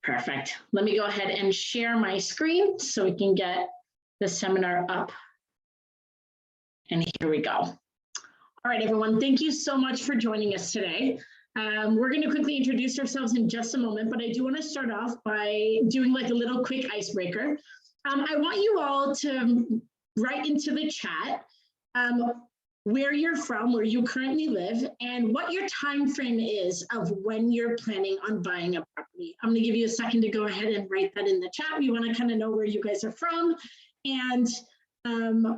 Perfect. Let me go ahead and share my screen so we can get the seminar up. And here we go. All right, everyone, thank you so much for joining us today. We're going to quickly introduce ourselves in just a moment, but I do want to start off by doing like a little quick icebreaker. I want you all to write into the chat where you're from, where you currently live, and what your time frame is of when you're planning on buying a property. I'm going to give you a second to go ahead and write that in the chat. We want to kind of know where you guys are from and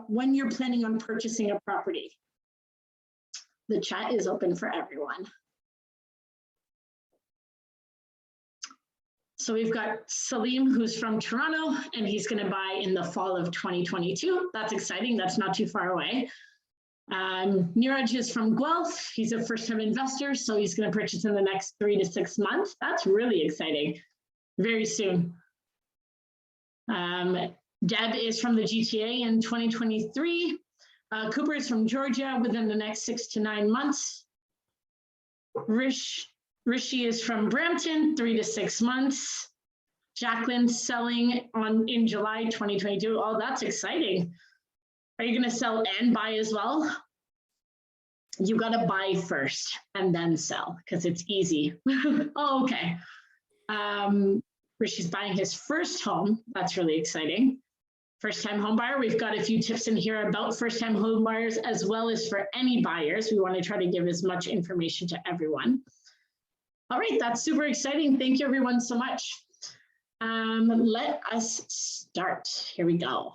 when you're planning on purchasing a property. The chat is open for everyone. So we've got Salim, who's from Toronto, and he's going to buy in the fall of 2022. That's exciting. That's not too far away. Niraj is from Guelph. He's a first-time investor, so he's going to purchase in the next 3 to 6 months. That's really exciting. Very soon. Deb is from the GTA in 2023. Cooper is from Georgia within the next 6 to 9 months. Rishi is from Brampton, 3 to 6 months. Jacqueline selling in July 2022. Oh, that's exciting. Are you going to sell and buy as well? You got to buy first and then sell because it's easy. Oh, okay. Rishi's buying his first home. That's really exciting. First-time home buyer. We've got a few tips in here about first-time home buyers as well as for any buyers. We want to try to give as much information to everyone. All right, that's super exciting. Thank you, everyone, so much. Let us start. Here we go.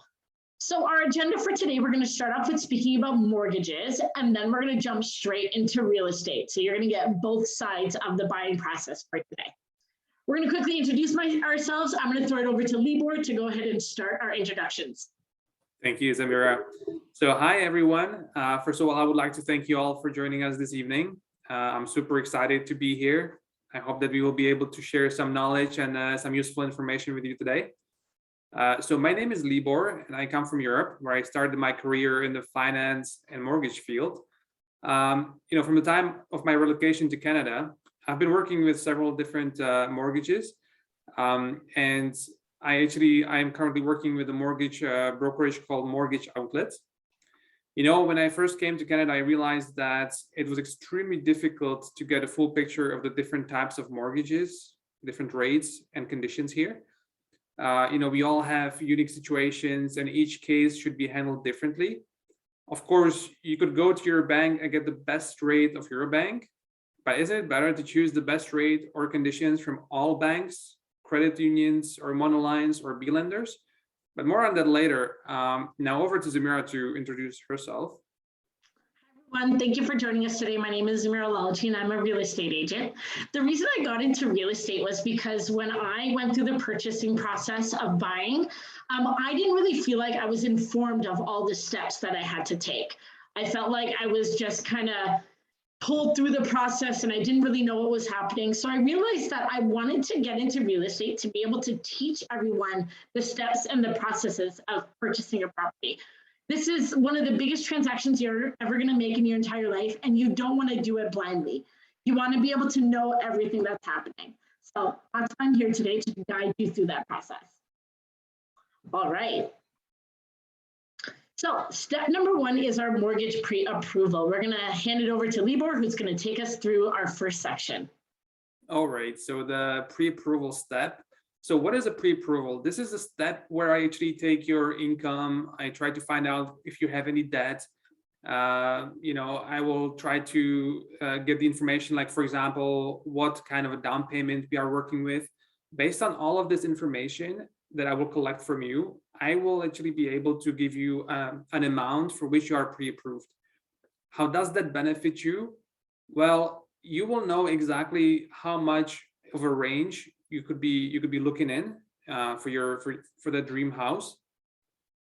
So our agenda for today, we're going to start off with speaking about mortgages, and then we're going to jump straight into real estate. So you're going to get both sides of the buying process for today. We're going to quickly introduce ourselves. I'm going to throw it over to Libor to go ahead and start our introductions. Thank you, Zamira. So hi, everyone. First of all, I would like to thank you all for joining us this evening. I'm super excited to be here. I hope that we will be able to share some knowledge and some useful information with you today. So my name is Libor, and I come from Europe, where I started my career in the finance and mortgage field. From the time of my relocation to Canada, I've been working with several different mortgages, and I am currently working with a mortgage brokerage called Mortgage Outlet. When I first came to Canada, I realized that it was extremely difficult to get a full picture of the different types of mortgages, different rates and conditions here. We all have unique situations, and each case should be handled differently. Of course, you could go to your bank and get the best rate of your bank, but isn't it better to choose the best rate or conditions from all banks, credit unions, or monolines or B lenders? But more on that later. Now over to Zamira to introduce herself. Hi, everyone. Thank you for joining us today. My name is Zamira Lalji, and I'm a real estate agent. The reason I got into real estate was because when I went through the purchasing process of buying, I didn't really feel like I was informed of all the steps that I had to take. I felt like I was just kind of pulled through the process and I didn't really know what was happening. So I realized that I wanted to get into real estate to be able to teach everyone the steps and the processes of purchasing a property. This is one of the biggest transactions you're ever going to make in your entire life, and you don't want to do it blindly. You want to be able to know everything that's happening. So that's why I'm here today, to guide you through that process. All right. So step number 1 is our mortgage pre-approval. We're going to hand it over to Libor, who's going to take us through our first section. All right, so the pre-approval step. So what is a pre-approval? This is a step where I actually take your income. I try to find out if you have any debt. I will try to get the information, like, for example, what kind of a down payment we are working with. Based on all of this information that I will collect from you, I will actually be able to give you an amount for which you are pre-approved. How does that benefit you? Well, you will know exactly how much of a range you could be looking in for the dream house.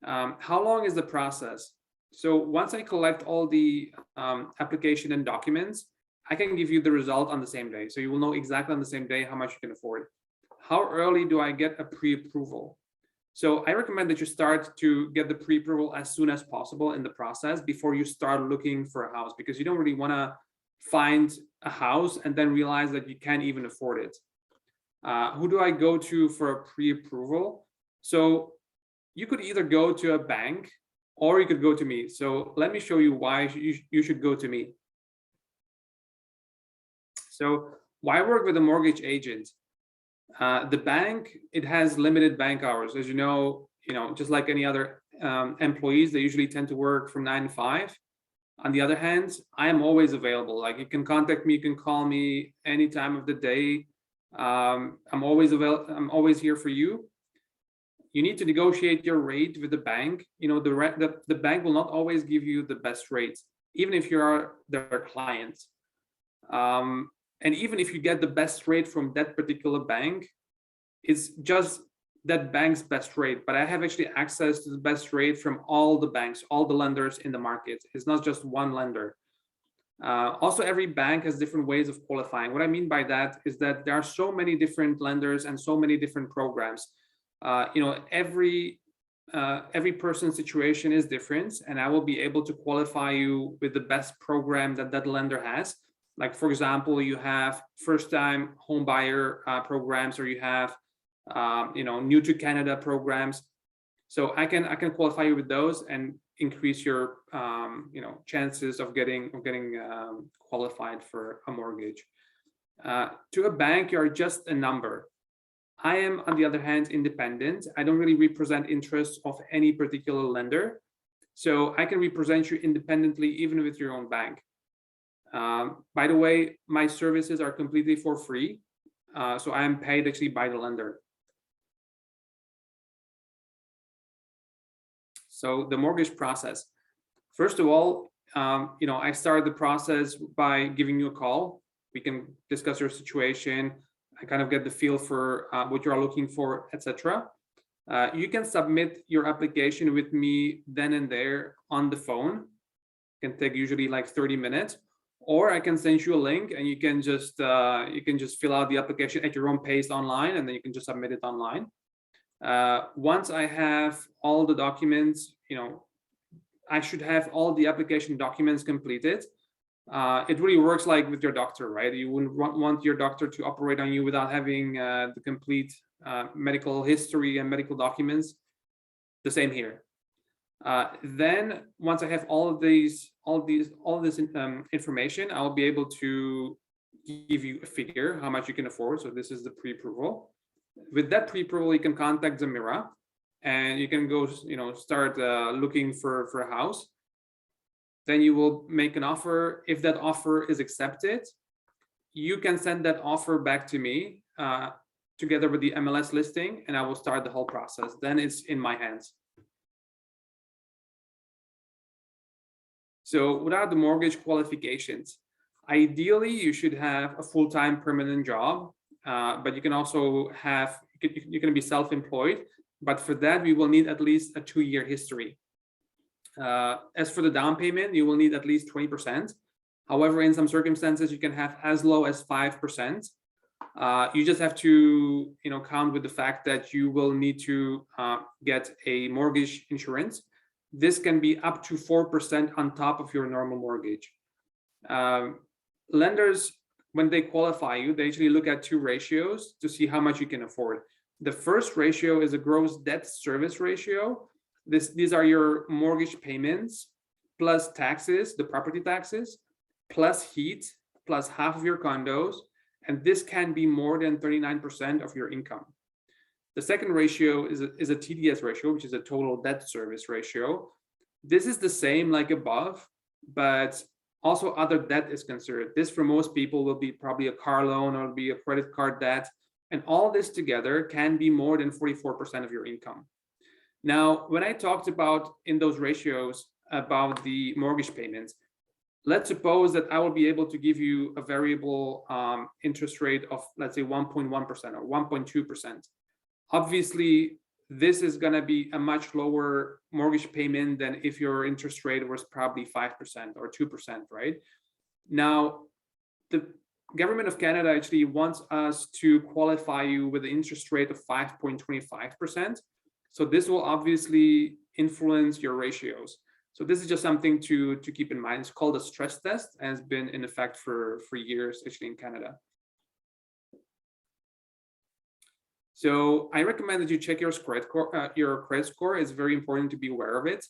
How long is the process? So once I collect all the application and documents, I can give you the result on the same day. So you will know exactly on the same day how much you can afford. How early do I get a pre-approval? So I recommend that you start to get the pre-approval as soon as possible in the process before you start looking for a house, because you don't really want to find a house and then realize that you can't even afford it. Who do I go to for a pre-approval? So you could either go to a bank or you could go to me. So let me show you why you should go to me. So why work with a mortgage agent? The bank, it has limited bank hours. As you know, just like any other employees, they usually tend to work from 9 to 5. On the other hand, I am always available. Like, you can contact me, you can call me any time of the day. I'm always available. I'm always here for you. You need to negotiate your rate with the bank. The bank will not always give you the best rates, even if you are their client. And even if you get the best rate from that particular bank, it's just that bank's best rate. But I have actually access to the best rate from all the banks, all the lenders in the market. It's not just one lender. Also, every bank has different ways of qualifying. What I mean by that is that there are so many different lenders and so many different programs. Every person's situation is different, and I will be able to qualify you with the best program that lender has. Like, for example, you have first-time home buyer programs, or you have new to Canada programs. So I can qualify you with those and increase your chances of getting qualified for a mortgage. To a bank, you're just a number. I am, on the other hand, independent. I don't really represent interests of any particular lender. So I can represent you independently, even with your own bank. By the way, my services are completely for free. So I am paid actually by the lender. So the mortgage process. First of all, I start the process by giving you a call. We can discuss your situation. I kind of get the feel for what you're looking for, etc. You can submit your application with me then and there on the phone. It can take usually like 30 minutes. Or I can send you a link, and you can just fill out the application at your own pace online, and then you can just submit it online. Once I have all the documents, I should have all the application documents completed. It really works like with your doctor, right? You wouldn't want your doctor to operate on you without having the complete medical history and medical documents. The same here. Then once I have all this information, I'll be able to give you a figure, how much you can afford. So this is the pre-approval. With that pre-approval, you can contact Zamira, and you can go, start looking for a house. Then you will make an offer. If that offer is accepted, you can send that offer back to me together with the MLS listing, and I will start the whole process. Then it's in my hands. So what are the mortgage qualifications? Ideally, you should have a full-time permanent job, but you can also have, you can be self-employed, but for that, we will need at least a 2-year history. As for the down payment, you will need at least 20%. However, in some circumstances, you can have as low as 5%. You just have to, count with the fact that you will need to get a mortgage insurance. This can be up to 4% on top of your normal mortgage. Lenders, when they qualify you, they actually look at 2 ratios to see how much you can afford. The first ratio is a gross debt service ratio. These are your mortgage payments plus taxes, the property taxes, plus heat, plus half of your condos, and this can be more than 39% of your income. The second ratio is a TDS ratio, which is a total debt service ratio. This is the same like above, but also other debt is considered. This for most people will be probably a car loan or be a credit card debt. And all this together can be more than 44% of your income. Now, when I talked about in those ratios about the mortgage payments, let's suppose that I will be able to give you a variable interest rate of, let's say, 1.1% or 1.2%. Obviously, this is going to be a much lower mortgage payment than if your interest rate was probably 5% or 2%, right? Now, the government of Canada actually wants us to qualify you with an interest rate of 5.25%. So this will obviously influence your ratios. So this is just something to keep in mind. It's called a stress test and has been in effect for years, actually in Canada. So I recommend that you check your credit score. Your credit score is very important to be aware of it.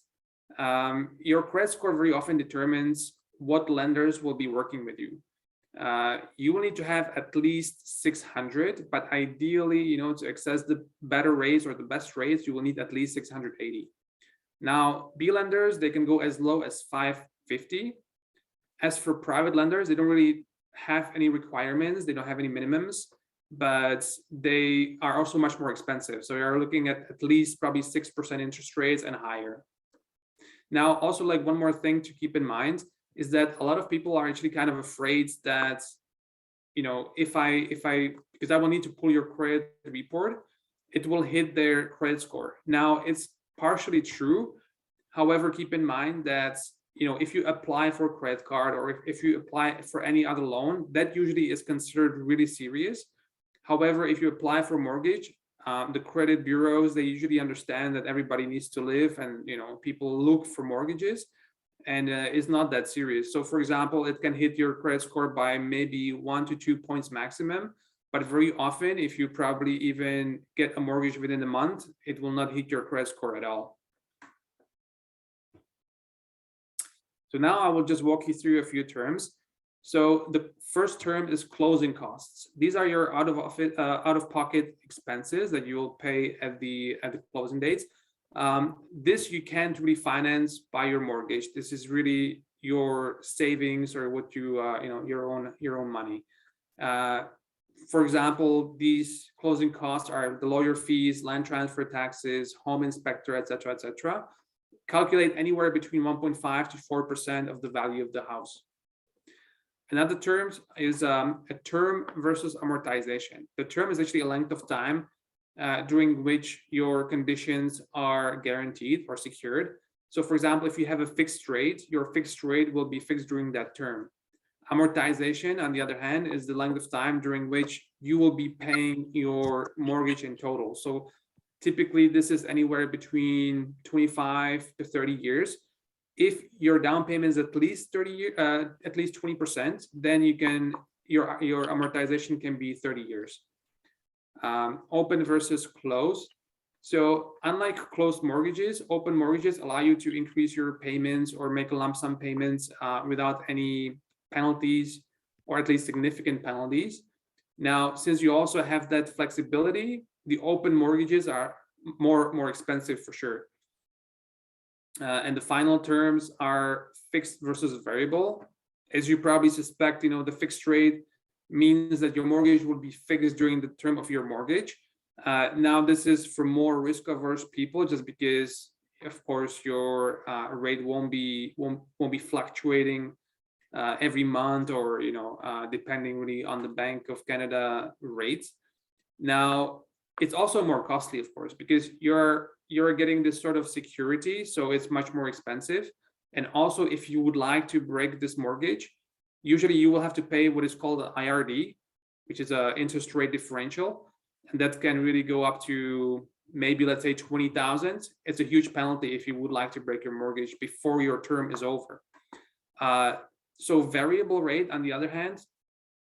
Your credit score very often determines what lenders will be working with you. You will need to have at least 600, but ideally, to access the better rates or the best rates, you will need at least 680. Now, B lenders, they can go as low as 550. As for private lenders, they don't really have any requirements. They don't have any minimums, but they are also much more expensive. So you're looking at least probably 6% interest rates and higher. Now, also like one more thing to keep in mind is that a lot of people are actually kind of afraid that, because I will need to pull your credit report, it will hit their credit score. Now, it's partially true. However, keep in mind that, if you apply for a credit card or if you apply for any other loan, that usually is considered really serious. However, if you apply for a mortgage, the credit bureaus, they usually understand that everybody needs to live, and people look for mortgages, and it's not that serious. So for example, it can hit your credit score by maybe 1 to 2 points maximum, but very often, if you probably even get a mortgage within a month, it will not hit your credit score at all. So now I will just walk you through a few terms. So the first term is closing costs. These are your out-of-pocket expenses that you will pay at the closing dates. This you can't refinance by your mortgage. This is really your savings or what you your own money. For example, these closing costs are the lawyer fees, land transfer taxes, home inspector, etc., etc. Calculate anywhere between 1.5 to 4% of the value of the house. Another term is a term versus amortization. The term is actually a length of time during which your conditions are guaranteed or secured. So for example, if you have a fixed rate, your fixed rate will be fixed during that term. Amortization, on the other hand, is the length of time during which you will be paying your mortgage in total. So typically this is anywhere between 25 to 30 years. If your down payment is at least 20%, then your amortization can be 30 years. Open versus close. So unlike closed mortgages, open mortgages allow you to increase your payments or make lump sum payments without any penalties, or at least significant penalties. Now, since you also have that flexibility, the open mortgages are more expensive for sure. And the final terms are fixed versus variable. As you probably suspect, the fixed rate means that your mortgage will be fixed during the term of your mortgage. Now, this is for more risk-averse people, just because, of course, your rate won't be fluctuating every month, or depending really on the Bank of Canada rates. Now, it's also more costly, of course, because you're getting this sort of security, so it's much more expensive. And also, if you would like to break this mortgage, usually you will have to pay what is called an IRD, which is an interest rate differential, and that can really go up to maybe, let's say, 20,000. It's a huge penalty if you would like to break your mortgage before your term is over. So variable rate, on the other hand,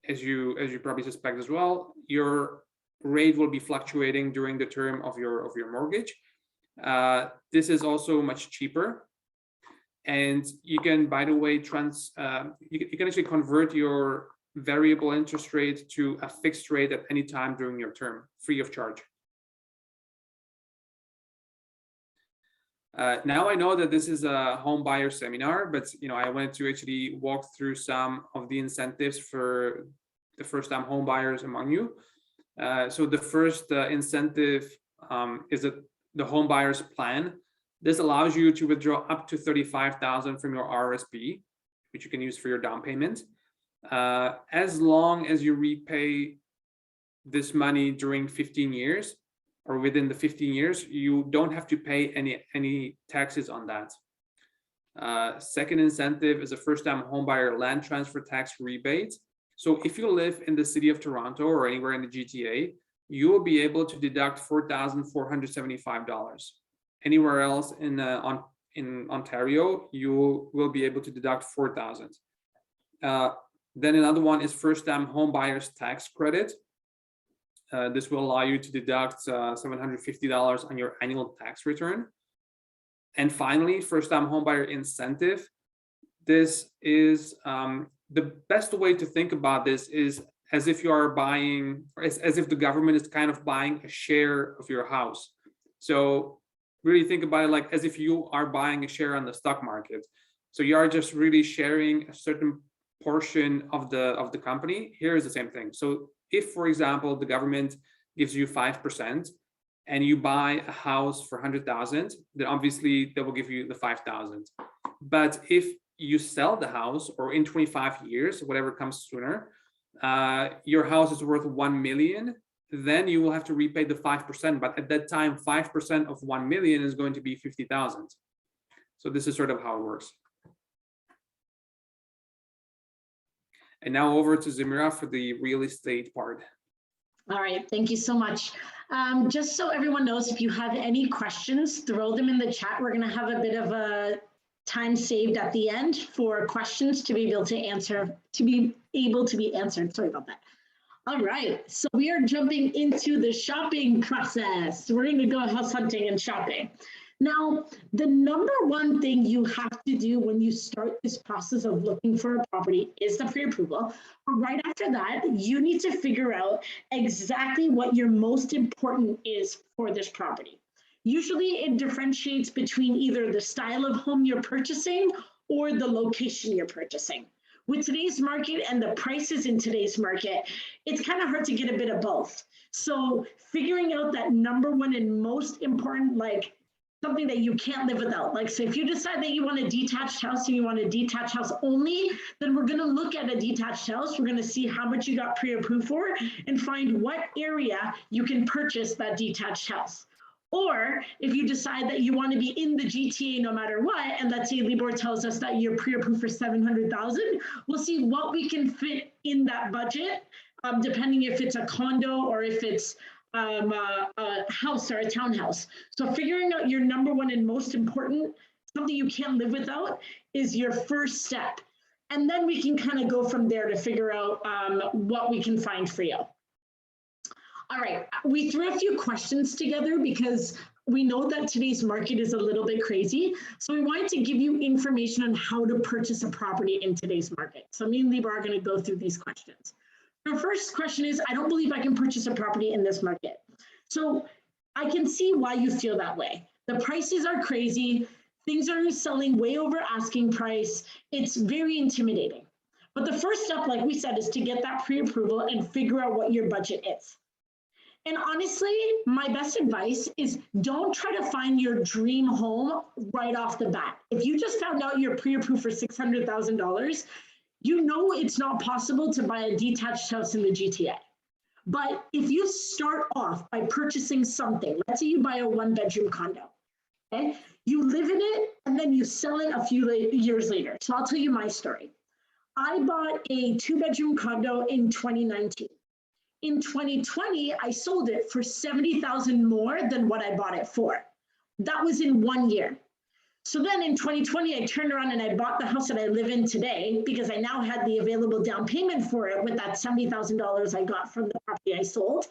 as you probably suspect as well, your rate will be fluctuating during the term of your mortgage. This is also much cheaper, and you can, by the way, you can actually convert your variable interest rate to a fixed rate at any time during your term, free of charge. Now I know that this is a home buyer seminar, but I wanted to actually walk through some of the incentives for the first-time home buyers among you. So the first incentive is the home buyers plan. This allows you to withdraw up to $35,000 from your RSP, which you can use for your down payment, as long as you repay this money during 15 years. Or within the 15 years, you don't have to pay any taxes on that. Second incentive is a first-time homebuyer land transfer tax rebate. So if you live in the city of Toronto or anywhere in the GTA, you will be able to deduct $4,475. Anywhere else in Ontario, you will be able to deduct $4,000. Then another one is first-time homebuyers tax credit. This will allow you to deduct $750 on your annual tax return. And finally, first-time homebuyer incentive. This is the best way to think about this is as if you are buying, or as if the government is kind of buying a share of your house. So really think about it like as if you are buying a share on the stock market. So you are just really sharing a certain portion of the company. Here is the same thing. So if, for example, the government gives you 5% and you buy a house for 100,000, then obviously they will give you the 5,000. But if you sell the house, or in 25 years, whatever comes sooner, your house is worth 1 million, then you will have to repay the 5%. But at that time, 5% of 1 million is going to be 50,000. So this is sort of how it works. And now over to Zamira for the real estate part. All right, thank you so much. Just so everyone knows, if you have any questions, throw them in the chat. We're going to have a bit of a time saved at the end for questions to be able to answer, answered. Sorry about that. All right, so we are jumping into the shopping process. We're going to go house hunting and shopping. Now, the number one thing you have to do when you start this process of looking for a property is the pre-approval. But right after that, you need to figure out exactly what your most important is for this property. Usually it differentiates between either the style of home you're purchasing or the location you're purchasing. With today's market and the prices in today's market, it's kind of hard to get a bit of both. So figuring out that number one and most important, like something that you can't live without. Like, so if you decide that you want a detached house and you want a detached house only, then we're going to look at a detached house. We're going to see how much you got pre-approved for and find what area you can purchase that detached house. Or if you decide that you want to be in the GTA no matter what, and let's say Libor tells us that you're pre-approved for 700,000, we'll see what we can fit in that budget, depending if it's a condo or if it's a house or a townhouse. So figuring out your number one and most important, something you can't live without, is your first step. And then we can kind of go from there to figure out what we can find for you. All right, we threw a few questions together because we know that today's market is a little bit crazy. So we wanted to give you information on how to purchase a property in today's market. So me and Libor are going to go through these questions. Our first question is, I don't believe I can purchase a property in this market. So I can see why you feel that way. The prices are crazy. Things are selling way over asking price. It's very intimidating. But the first step, like we said, is to get that pre-approval and figure out what your budget is. And honestly, my best advice is don't try to find your dream home right off the bat. If you just found out you're pre-approved for $600,000, you know it's not possible to buy a detached house in the GTA. But if you start off by purchasing something, let's say you buy a one-bedroom condo, okay? You live in it and then you sell it a few years later. So I'll tell you my story. I bought a two-bedroom condo in 2019. In 2020, I sold it for $70,000 more than what I bought it for. That was in 1 year. So then in 2020, I turned around and I bought the house that I live in today because I now had the available down payment for it with that $70,000 I got from the property I sold.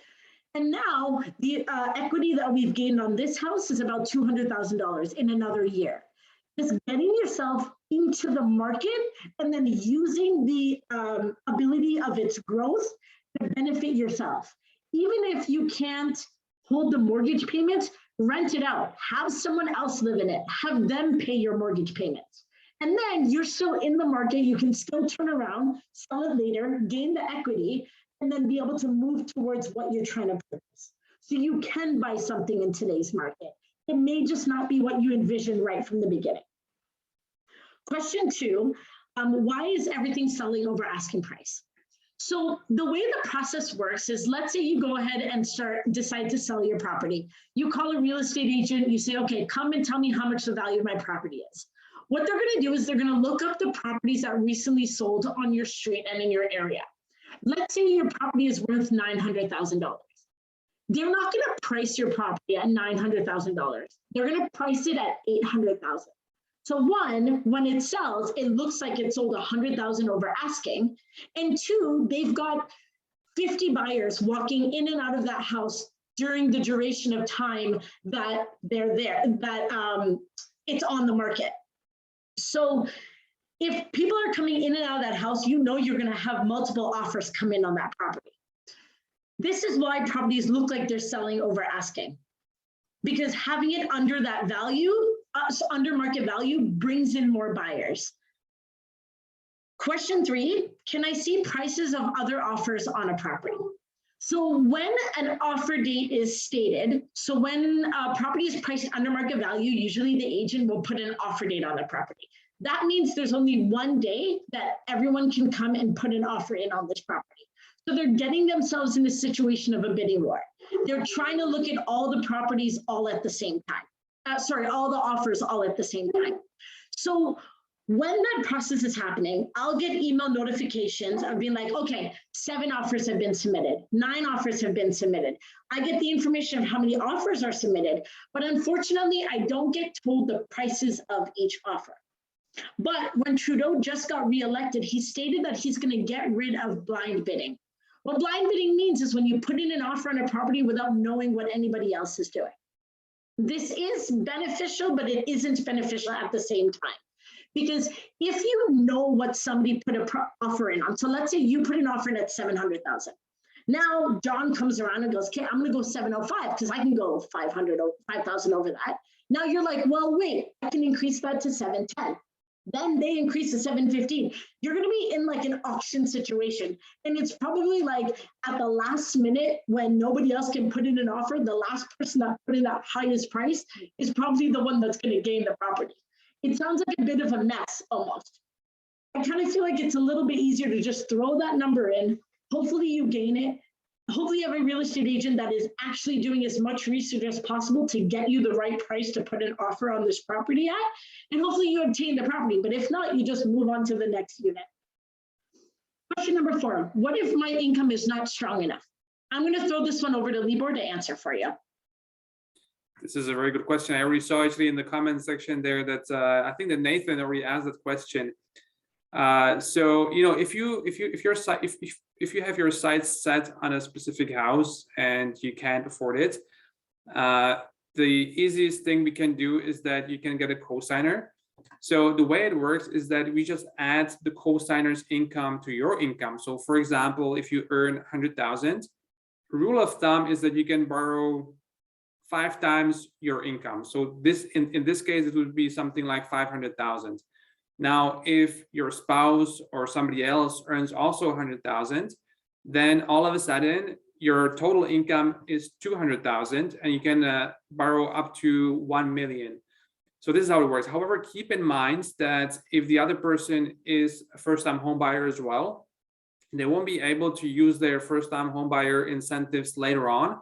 And now the equity that we've gained on this house is about $200,000 in another year. Just getting yourself into the market and then using the ability of its growth to benefit yourself. Even if you can't hold the mortgage payments, rent it out, have someone else live in it, have them pay your mortgage payments. And then you're still in the market, you can still turn around, sell it later, gain the equity, and then be able to move towards what you're trying to purchase. So you can buy something in today's market. It may just not be what you envisioned right from the beginning. Question 2, why is everything selling over asking price? So the way the process works is, let's say you go ahead and decide to sell your property. You call a real estate agent, you say, okay, come and tell me how much the value of my property is. What they're going to do is they're going to look up the properties that recently sold on your street and in your area. Let's say your property is worth $900,000. They're not going to price your property at $900,000. They're going to price it at $800,000. So one, when it sells, it looks like it sold $100,000 over asking. And two, they've got 50 buyers walking in and out of that house during the duration of time that they're there, that it's on the market. So if people are coming in and out of that house, you know you're going to have multiple offers come in on that property. This is why properties look like they're selling over asking, because having it under that value, under market value, brings in more buyers. Question 3, can I see prices of other offers on a property? So when an offer date is stated, so when a property is priced under market value, usually the agent will put an offer date on the property. That means there's only one day that everyone can come and put an offer in on this property. So they're getting themselves in a situation of a bidding war. They're trying to look at all the properties all at the same time. All the offers all at the same time. So when that process is happening, I'll get email notifications of being like, okay, 7 offers have been submitted, 9 offers have been submitted. I get the information of how many offers are submitted, but unfortunately, I don't get told the prices of each offer. But when Trudeau just got reelected, he stated that he's going to get rid of blind bidding. What blind bidding means is when you put in an offer on a property without knowing what anybody else is doing. This is beneficial, but it isn't beneficial at the same time. Because if you know what somebody put an offer in on, so let's say you put an offer in at 700,000. Now John comes around and goes, okay, I'm going to go 705 because I can go 500 or 5,000 over that. Now you're like, well, wait, I can increase that to 710. Then they increase to 715. You're going to be in like an auction situation. And it's probably like at the last minute when nobody else can put in an offer, the last person that put in that highest price is probably the one that's going to gain the property. It sounds like a bit of a mess almost. I kind of feel like it's a little bit easier to just throw that number in. Hopefully you gain it. Hopefully you have a real estate agent that is actually doing as much research as possible to get you the right price to put an offer on this property at. And hopefully you obtain the property. But if not, you just move on to the next unit. Question number 4, what if my income is not strong enough? I'm going to throw this one over to Libor to answer for you. This is a very good question. I already saw actually in the comment section there that I think that Nathan already asked that question. So you know, if you have your sights set on a specific house and you can't afford it, the easiest thing we can do is that you can get a cosigner. So the way it works is that we just add the cosigner's income to your income. So for example, if you earn 100,000, rule of thumb is that you can borrow 5 times your income. So this in this case, it would be something like 500,000. Now, if your spouse or somebody else earns also 100,000, then all of a sudden your total income is 200,000 and you can borrow up to 1 million. So this is how it works. However, keep in mind that if the other person is a first-time home buyer as well, they won't be able to use their first-time home buyer incentives later on.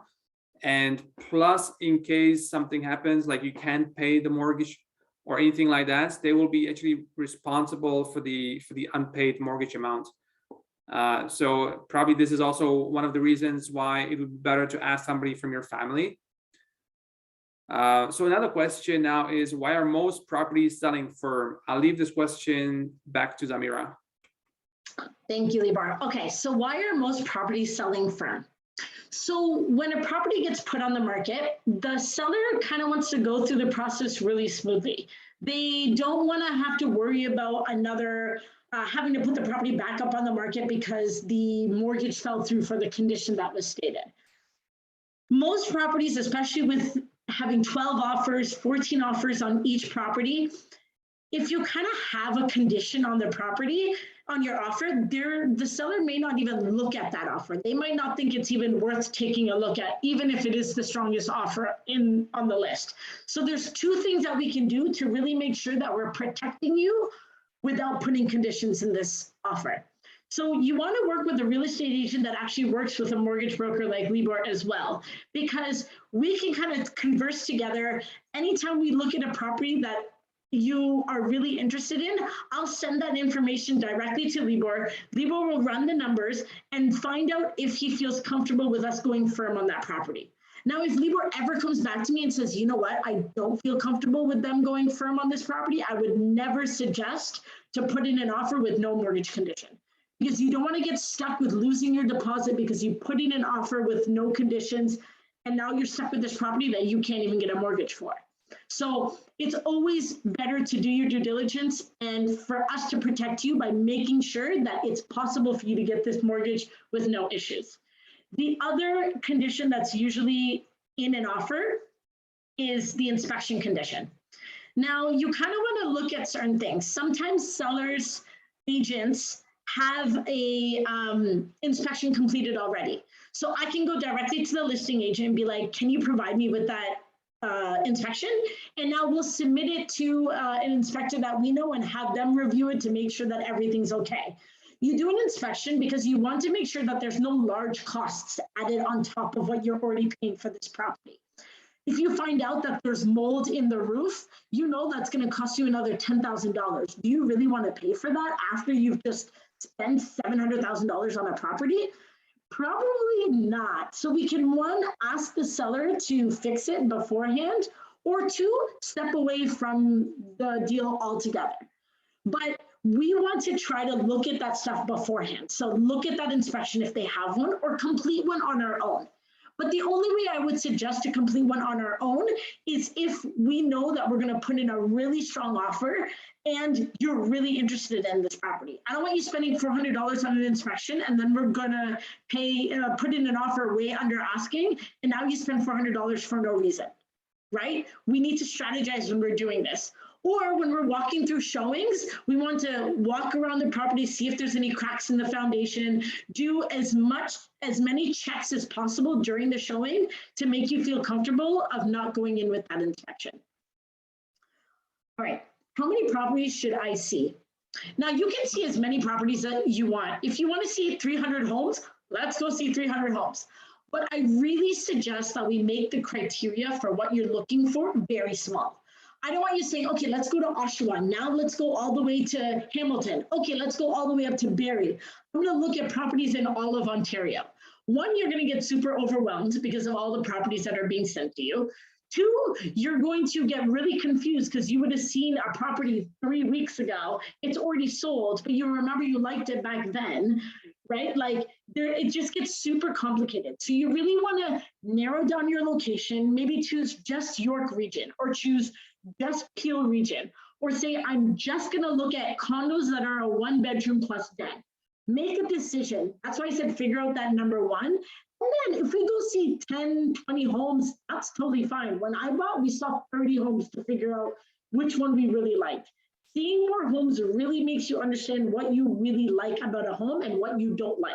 And plus, in case something happens, like you can't pay the mortgage or anything like that, they will be actually responsible for the unpaid mortgage amount. So probably this is also one of the reasons why it would be better to ask somebody from your family. So another question now is, why are most properties selling firm? I'll leave this question back to Zamira. Thank you, Libor. Okay, so why are most properties selling firm? So when a property gets put on the market, the seller kind of wants to go through the process really smoothly. They don't want to have to worry about another having to put the property back up on the market because the mortgage fell through for the condition that was stated. Most properties, especially with having 12 offers, 14 offers on each property, if you kind of have a condition on the property, on your offer, the seller may not even look at that offer. They might not think it's even worth taking a look at, even if it is the strongest offer on the list. So there's 2 things that we can do to really make sure that we're protecting you without putting conditions in this offer. So you want to work with a real estate agent that actually works with a mortgage broker like Libor as well, because we can kind of converse together. Anytime we look at a property that you are really interested in, I'll send that information directly to Libor. Libor will run the numbers and find out if he feels comfortable with us going firm on that property. Now, if Libor ever comes back to me and says, you know what, I don't feel comfortable with them going firm on this property, I would never suggest to put in an offer with no mortgage condition. because you don't want to get stuck with losing your deposit because you put in an offer with no conditions and now you're stuck with this property that you can't even get a mortgage for. So it's always better to do your due diligence and for us to protect you by making sure that it's possible for you to get this mortgage with no issues. The other condition that's usually in an offer is the inspection condition. Now, you kind of want to look at certain things. Sometimes sellers, agents have a inspection completed already. So I can go directly to the listing agent and be like, can you provide me with that inspection? And now we'll submit it to an inspector that we know and have them review it to make sure that everything's okay. You do an inspection because you want to make sure that there's no large costs added on top of what you're already paying for this property. If you find out that there's mold in the roof, you know that's going to cost you another $10,000. Do you really want to pay for that after you've just spent $700,000 on a property? Probably not. So we can, one, ask the seller to fix it beforehand, or two, step away from the deal altogether. But we want to try to look at that stuff beforehand. So look at that inspection if they have one, or complete one on our own. But the only way I would suggest to complete one on our own is if we know that we're going to put in a really strong offer and you're really interested in this property. I don't want you spending $400 on an inspection and then we're going to put in an offer way under asking, and now you spend $400 for no reason, right? We need to strategize when we're doing this. Or when we're walking through showings, we want to walk around the property, see if there's any cracks in the foundation, do as many checks as possible during the showing to make you feel comfortable of not going in with that inspection. All right, how many properties should I see? Now you can see as many properties that you want. If you want to see 300 homes, let's go see 300 homes. But I really suggest that we make the criteria for what you're looking for very small. I don't want you saying, okay, let's go to Oshawa. Now let's go all the way to Hamilton. Okay, let's go all the way up to Barrie. I'm going to look at properties in all of Ontario. One, you're going to get super overwhelmed because of all the properties that are being sent to you. Two, you're going to get really confused because you would have seen a property 3 weeks ago. It's already sold, but you remember you liked it back then, right? Like it just gets super complicated. So you really want to narrow down your location, maybe choose just York region or choose just Peel region, or say, I'm just going to look at condos that are a 1-bedroom plus den. Make a decision. That's why I said figure out that number one. And then if we go see 10, 20 homes, that's totally fine. When I bought, we saw 30 homes to figure out which one we really liked. Seeing more homes really makes you understand what you really like about a home and what you don't like.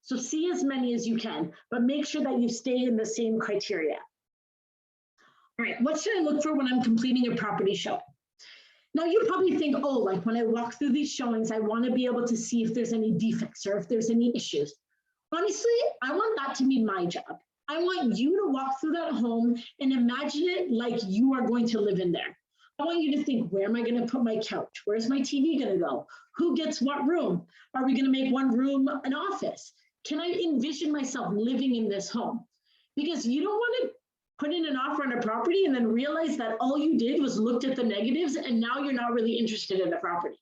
So see as many as you can, but make sure that you stay in the same criteria. All right, what should I look for when I'm completing a property show? Now you probably think, oh, like when I walk through these showings, I want to be able to see if there's any defects or if there's any issues. Honestly, I want that to be my job. I want you to walk through that home and imagine it like you are going to live in there. I want you to think, where am I going to put my couch? Where's my TV going to go? Who gets what room? Are we going to make one room an office? Can I envision myself living in this home? Because you don't want to put in an offer on a property and then realize that all you did was looked at the negatives and now you're not really interested in the property.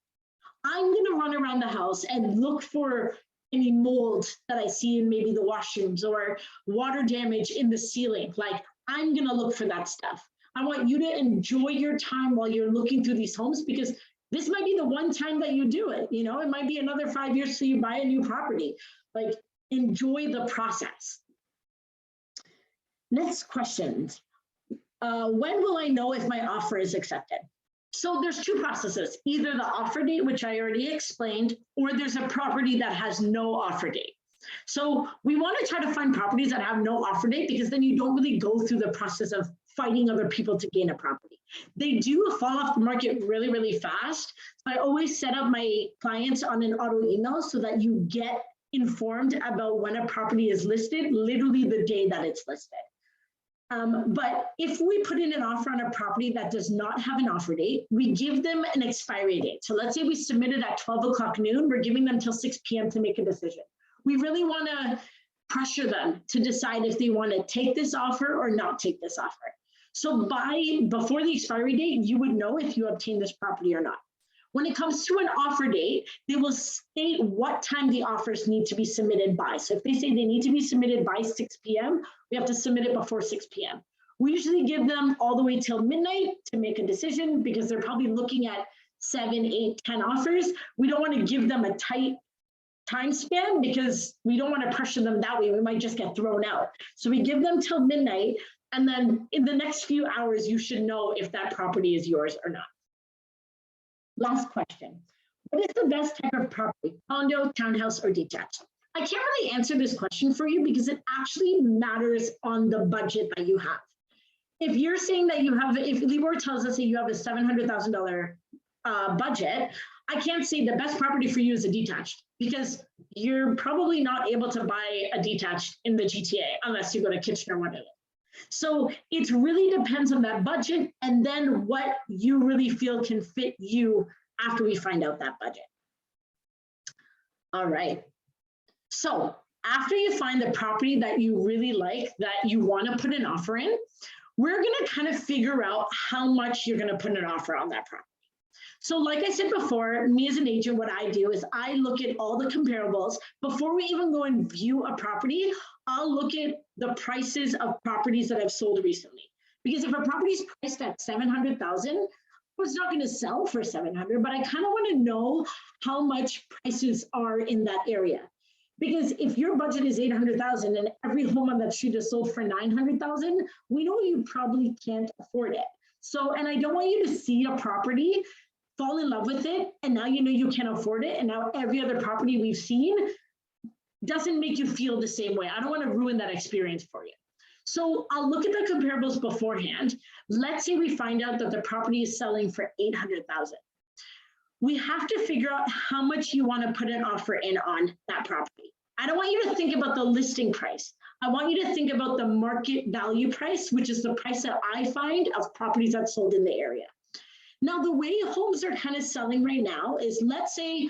I'm going to run around the house and look for any mold that I see in maybe the washrooms or water damage in the ceiling. Like, I'm going to look for that stuff. I want you to enjoy your time while you're looking through these homes, because this might be the one time that you do it. You know, it might be another 5 years till you buy a new property. Like, enjoy the process. Next question. When will I know if my offer is accepted? So there's two processes, either the offer date, which I already explained, or there's a property that has no offer date. So we want to try to find properties that have no offer date, because then you don't really go through the process of fighting other people to gain a property. They do fall off the market really, really fast. So I always set up my clients on an auto email so that you get informed about when a property is listed, literally the day that it's listed. But if we put in an offer on a property that does not have an offer date, we give them an expiry date. So let's say we submitted at 12 o'clock noon, we're giving them till 6 p.m. to make a decision. We really want to pressure them to decide if they want to take this offer or not take this offer. So before the expiry date, you would know if you obtained this property or not. When it comes to an offer date, they will state what time the offers need to be submitted by. So if they say they need to be submitted by 6 p.m., we have to submit it before 6 p.m. We usually give them all the way till midnight to make a decision because they're probably looking at 7, 8, 10 offers. We don't want to give them a tight time span because we don't want to pressure them that way. We might just get thrown out. So we give them till midnight, and then in the next few hours, you should know if that property is yours or not. Last question. What is the best type of property? Condo, townhouse, or detached? I can't really answer this question for you because it actually matters on the budget that you have. If you're saying that you have, if Libor tells us that you have a $700,000 budget, I can't say the best property for you is a detached because you're probably not able to buy a detached in the GTA unless you go to Kitchener, Waterloo. So it really depends on that budget and then what you really feel can fit you after we find out that budget. All right. So after you find the property that you really like, that you want to put an offer in, we're going to kind of figure out how much you're going to put an offer on that property. So like I said before, me as an agent, what I do is I look at all the comparables. Before we even go and view a property, I'll look at the prices of properties that I've sold recently. Because if a property is priced at $700,000, it's not going to sell for $700,000, but I kind of want to know how much prices are in that area. Because if your budget is $800,000 and every home on that street is sold for $900,000, we know you probably can't afford it. So, and I don't want you to see a property, fall in love with it, and now you know you can't afford it, and now every other property we've seen doesn't make you feel the same way. I don't want to ruin that experience for you. So I'll look at the comparables beforehand. Let's say we find out that the property is selling for $800,000. We have to figure out how much you want to put an offer in on that property. I don't want you to think about the listing price. I want you to think about the market value price, which is the price that I find of properties that sold in the area. Now, the way homes are kind of selling right now is, let's say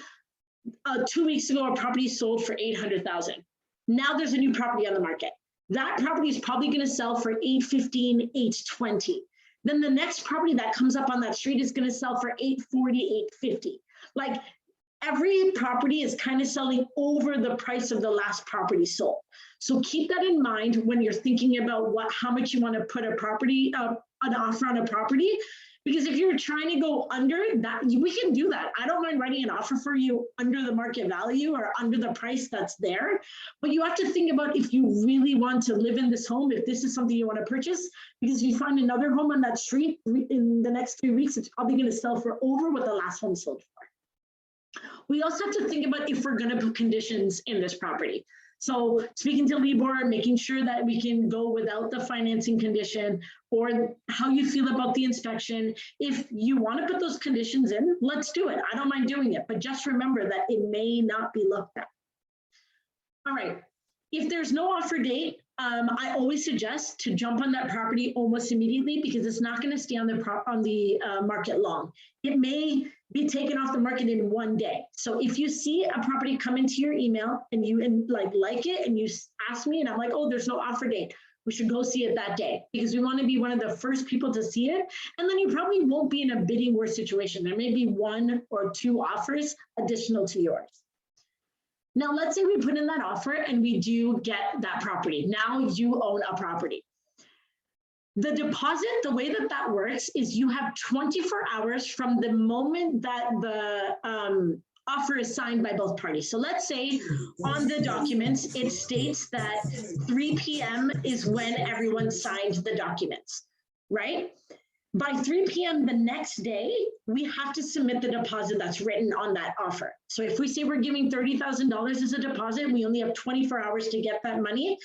2 weeks ago, a property sold for $800,000. Now there's a new property on the market. That property is probably going to sell for $815,000, $820,000. Then the next property that comes up on that street is going to sell for $840,000, $850,000. Like, every property is kind of selling over the price of the last property sold. So keep that in mind when you're thinking about how much you want to put a property, an offer on a property. Because if you're trying to go under that, we can do that. I don't mind writing an offer for you under the market value or under the price that's there. But you have to think about if you really want to live in this home, if this is something you want to purchase, because if you find another home on that street in the next 3 weeks, it's probably going to sell for over what the last home sold for. We also have to think about if we're going to put conditions in this property. So speaking to Libor, making sure that we can go without the financing condition, or how you feel about the inspection. If you want to put those conditions in, let's do it. I don't mind doing it, but just remember that it may not be looked at. All right. If there's no offer date, I always suggest to jump on that property almost immediately because it's not going to stay on the market long. It may be taken off the market in 1 day. So if you see a property come into your email and you like it and you ask me and I'm like, oh, there's no offer date, we should go see it that day because we want to be one of the first people to see it. And then you probably won't be in a bidding war situation. There may be 1 or 2 offers additional to yours. Now, let's say we put in that offer and we do get that property. Now you own a property. The deposit, the way that that works is you have 24 hours from the moment that the offer is signed by both parties. So let's say on the documents, it states that 3 p.m. is when everyone signed the documents, right? By 3 p.m. the next day, we have to submit the deposit that's written on that offer. So if we say we're giving $30,000 as a deposit, we only have 24 hours to get that money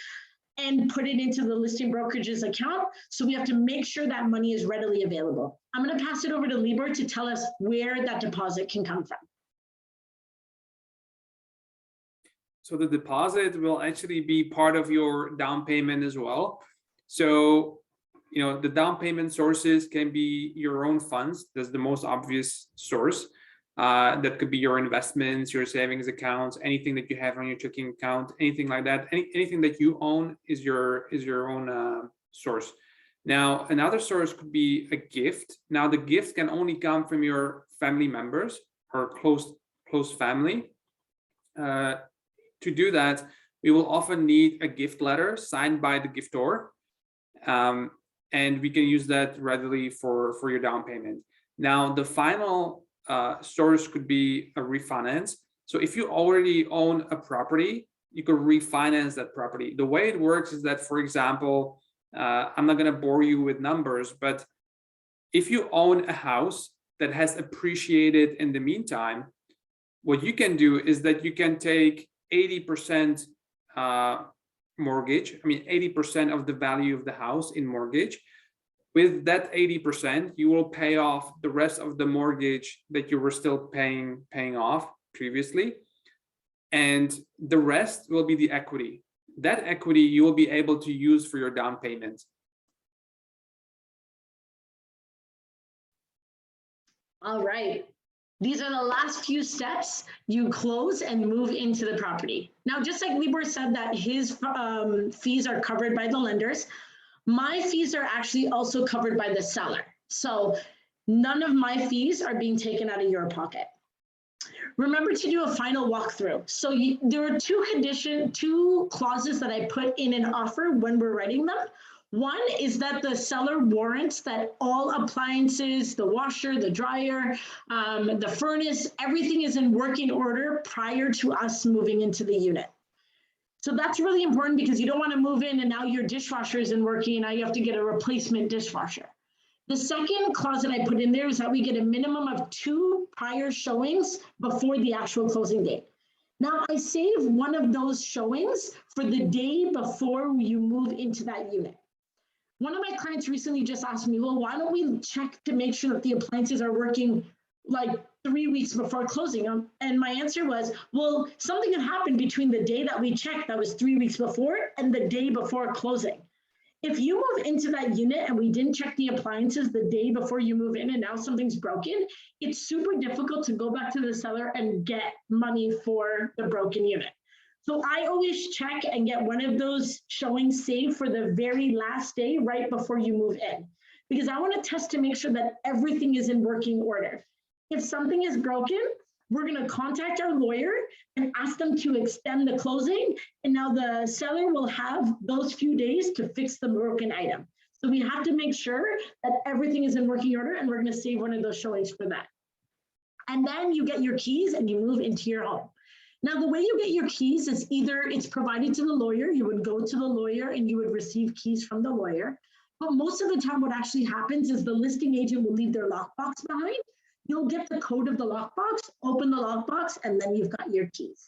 and put it into the listing brokerage's account. So we have to make sure that money is readily available. I'm going to pass it over to Libor to tell us where that deposit can come from. So the deposit will actually be part of your down payment as well. So, you know, the down payment sources can be your own funds. That's the most obvious source. That could be your investments, your savings accounts, anything that you have on your checking account, anything like that. Anything that you own is your own source. Now, another source could be a gift. Now, the gift can only come from your family members. or close family. To do that, we will often need a gift letter signed by the giftor, and we can use that readily for your down payment. Now, the final source could be a refinance. So if you already own a property, you could refinance that property. The way it works is that, for example, I'm not going to bore you with numbers, but if you own a house that has appreciated in the meantime, what you can do is that you can take 80% mortgage, 80% of the value of the house in mortgage. With that 80%, you will pay off the rest of the mortgage that you were still paying off previously. And the rest will be the equity. That equity you will be able to use for your down payment. All right. These are the last few steps. You close and move into the property. Now, just like Libor said that his fees are covered by the lenders, my fees are actually also covered by the seller. So none of my fees are being taken out of your pocket. Remember to do a final walkthrough. So there are two clauses that I put in an offer when we're writing them. One is that the seller warrants that all appliances, the washer, the dryer, the furnace, everything is in working order prior to us moving into the unit. So that's really important because you don't want to move in and now your dishwasher isn't working and now you have to get a replacement dishwasher. The second clause that I put in there is that we get a minimum of 2 prior showings before the actual closing date. Now I save one of those showings for the day before you move into that unit. One of my clients recently just asked me, well, why don't we check to make sure that the appliances are working like 3 weeks before closing them? And my answer was, well, something had happened between the day that we checked that was 3 weeks before and the day before closing. If you move into that unit and we didn't check the appliances the day before you move in and now something's broken, it's super difficult to go back to the seller and get money for the broken unit. So I always check and get one of those showings saved for the very last day right before you move in, because I want to test to make sure that everything is in working order. If something is broken, we're going to contact our lawyer and ask them to extend the closing. And now the seller will have those few days to fix the broken item. So we have to make sure that everything is in working order, and we're going to save one of those showings for that. And then you get your keys and you move into your home. Now, the way you get your keys is either it's provided to the lawyer, you would go to the lawyer and you would receive keys from the lawyer. But most of the time what actually happens is the listing agent will leave their lockbox behind. You'll get the code of the lockbox, open the lockbox, and then you've got your keys.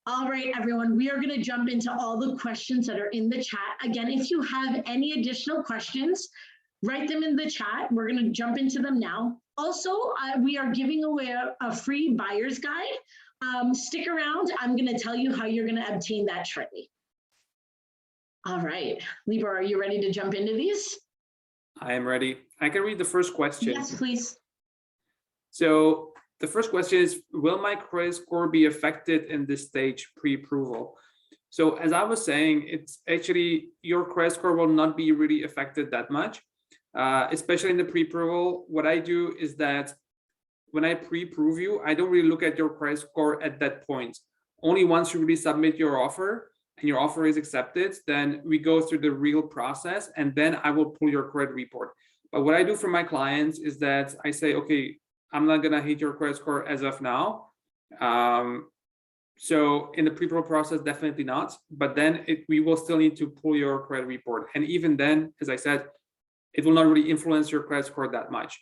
All right, everyone, we are going to jump into all the questions that are in the chat. Again, if you have any additional questions, write them in the chat. We're going to jump into them now. Also, we are giving away a free buyer's guide. Stick around. I'm going to tell you how you're going to obtain that shortly. All right, Libor, are you ready to jump into these? I am ready. I can read the first question. Yes, please. So the first question is, will my credit score be affected in this stage pre-approval? So as I was saying, it's actually your credit score will not be really affected that much, especially in the pre-approval. What I do is that when I pre-approve you, I don't really look at your credit score at that point. Only once you really submit your offer and your offer is accepted, then we go through the real process and then I will pull your credit report. But what I do for my clients is that I say, okay, I'm not gonna hit your credit score as of now. So in the pre-approval process, definitely not, but then we will still need to pull your credit report. And even then, as I said, it will not really influence your credit score that much.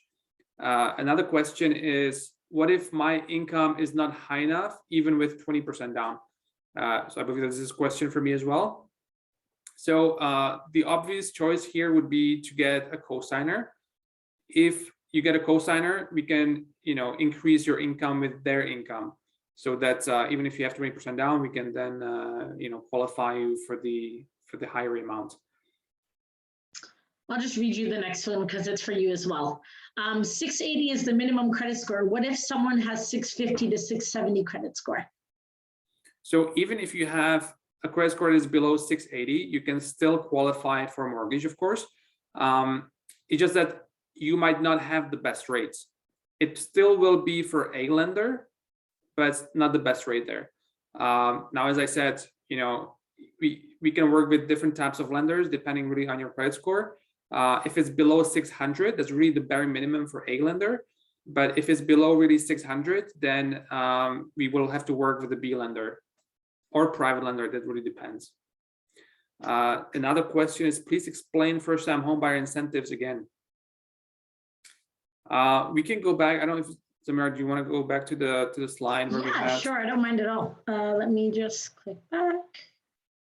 Another question is, what if my income is not high enough, even with 20% down? So I believe this is a question for me as well. So the obvious choice here would be to get a cosigner. If you get a cosigner, we can, increase your income with their income. So that even if you have 20% down, we can then, qualify you for the higher amount. I'll just read you the next one because it's for you as well. 680 is the minimum credit score. What if someone has 650 to 670 credit score? So even if you have a credit score that is below 680, you can still qualify for a mortgage, of course. It's just that you might not have the best rates. it still will be for a lender, but it's not the best rate there. Now, as I said, we can work with different types of lenders depending really on your credit score. If it's below 600, that's really the bare minimum for a lender. But if it's below really 600, then we will have to work with a B lender or private lender. That really depends. Another question is, please explain first-time homebuyer incentives again. We can go back. I don't know if Zamira, do you want to go back to the slide where we had? Yeah, sure. I don't mind at all. Let me just click back.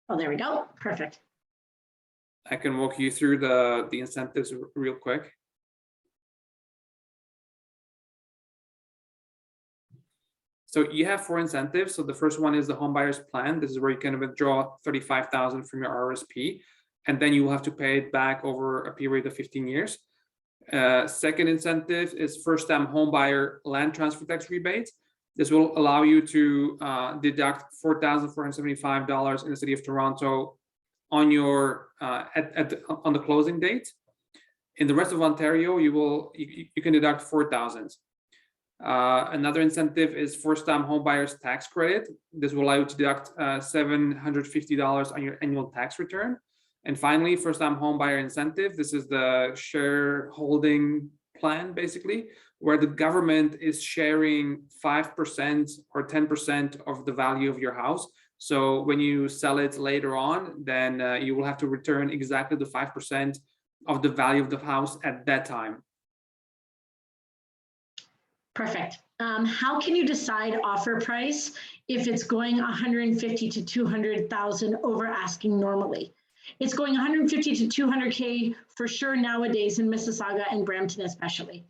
Oh, there we go. Perfect. I can walk you through the incentives real quick. So you have 4 incentives. So the first one is the Homebuyers plan. This is where you can withdraw $35,000 from your RSP, and then you will have to pay it back over a period of 15 years. Second incentive is first-time homebuyer land transfer tax rebate. This will allow you to deduct $4,475 in the city of Toronto on your on the closing date. In the rest of Ontario, you can deduct $4,000. Another incentive is first-time homebuyers tax credit. This will allow you to deduct $750 on your annual tax return. And finally, first-time homebuyer incentive. This is the shareholding plan, basically, where the government is sharing 5% or 10% of the value of your house. So when you sell it later on, then you will have to return exactly the 5% of the value of the house at that time. Perfect. How can you decide offer price if it's going 150 to 200,000 over asking normally? It's going 150 to 200K for sure nowadays in Mississauga and Brampton especially.